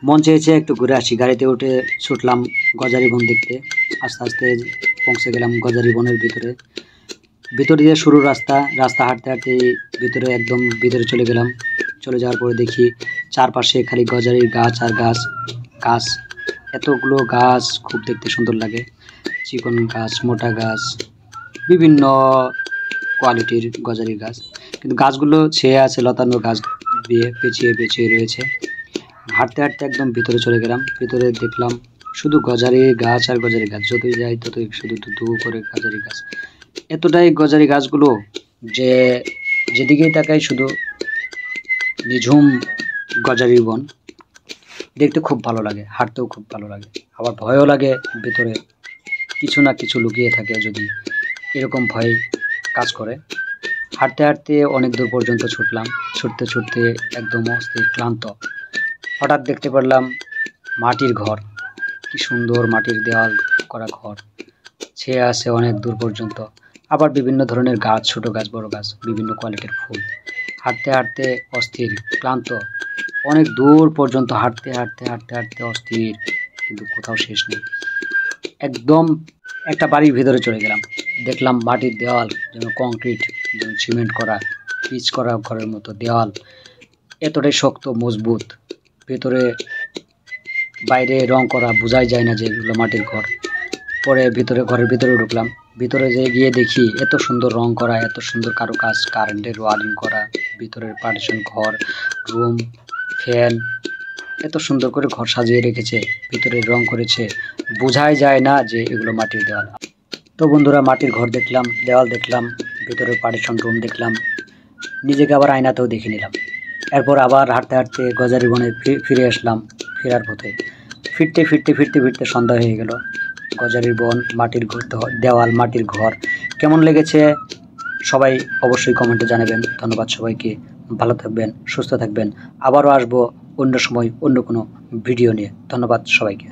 মন চেয়েছে একটু ঘুরে আসি, গাড়িতে উঠে ছুটলাম গজারি বন দেখতে। আস্তে আস্তে পৌঁছে গেলাম গজারি বনের ভিতরে। ভিতর দিয়ে শুরু রাস্তা, রাস্তা হাঁটতে হাঁটতে ভিতরে একদম ভিতরে চলে গেলাম। চলে যাওয়ার পরে দেখি চারপাশে খালি গজারির গাছ আর গাছ, গাছ, এতগুলো গাছ, খুব দেখতে সুন্দর লাগে। চিকন গাছ, মোটা গাছ, বিভিন্ন কোয়ালিটির গজারি গাছ, কিন্তু গাছগুলো ছেয়ে আছে, লতানো গাছ দিয়ে পেঁচিয়ে পেঁচিয়ে রয়েছে। হাঁটতে হাঁটতে একদম ভিতরে চলে গেলাম। ভিতরে দেখলাম শুধু গজারি গাছ আর গজারি গাছ, যতই যাই ততই শুধু ধু ধু করে গজারি গাছ। এতটাই গজারি গাছগুলো যে যেদিকেই তাকাই শুধু নিঝুম গজারি বন। দেখতে খুব ভালো লাগে, হাঁটতেও খুব ভালো লাগে, আবার ভয়ও লাগে। ভিতরে কিছু না কিছু লুকিয়ে থাকে, যদি এরকম ভয় কাজ করে। হাঁটতে হাঁটতে অনেক দূর পর্যন্ত ছুটলাম। ছুটতে ছুটতে একদম অস্থির ক্লান্ত। হঠাৎ দেখতে পারলাম মাটির ঘর। কি সুন্দর মাটির দেওয়াল করা ঘর, ছেয়ে আছে অনেক দূর পর্যন্ত। আবার বিভিন্ন ধরনের গাছ, ছোট গাছ, বড় গাছ, বিভিন্ন কোয়ালিটির ফুল। হাঁটতে হাঁটতে অস্থির, ক্লান্ত, অনেক দূর পর্যন্ত হাঁটতে হাঁটতে হাঁটতে হাঁটতে অস্থির, কিন্তু কোথাও শেষ নেই। একদম একটা বাড়ির ভিতরে চলে গেলাম। দেখলাম মাটির দেওয়াল, যেন কংক্রিট, যেন সিমেন্ট করা, পিচ করা ঘরের মতো দেওয়াল, এতটাই শক্ত মজবুত। ভেতরে বাইরে রং করা, বোঝাই যায় না যে এগুলো মাটির ঘর। পরে ভিতরে, ঘরের ভিতরে ঢুকলাম। ভিতরে যে গিয়ে দেখি এত সুন্দর রং করা, এত সুন্দর কারুকাজ, কারেন্টের ওয়ারিং করা, ভিতরের পার্টিশন ঘর, রুম, ফ্যান, এত সুন্দর করে ঘর সাজিয়ে রেখেছে, ভিতরে রং করেছে, বোঝাই যায় না যে এগুলো মাটির দেওয়াল। তো বন্ধুরা, মাটির ঘর দেখলাম, দেওয়াল দেখলাম, ভিতরে পার্টিশন রুম দেখলাম, নিজেকে আবার আয়নাতেও দেখে নিলাম। এরপর আবার হাঁটতে হাঁটতে গজারি বনে ফিরে আসলাম। ফেরার পথে ফিরতে ফিরতে ফিরতে ফিরতে সন্ধ্যা হয়ে গেল। গজারির বন, মাটির দেওয়াল, মাটির ঘর কেমন লেগেছে সবাই অবশ্যই কমেন্টে জানাবেন। ধন্যবাদ সবাইকে, ভালো থাকবেন, সুস্থ থাকবেন। আবারও আসবো অন্য সময় অন্য কোনো ভিডিও নিয়ে। ধন্যবাদ সবাইকে।